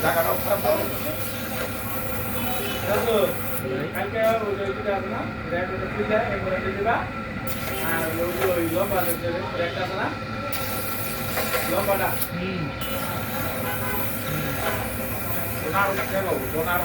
টাকাটাও খারাপ কালকে ওই যেটা আছে না রেটটা তুলে একবার দিয়ে দিবা আর ওই লম্বা যে রেটটা আছে না লম্বাটা ওনার দেবো ওনার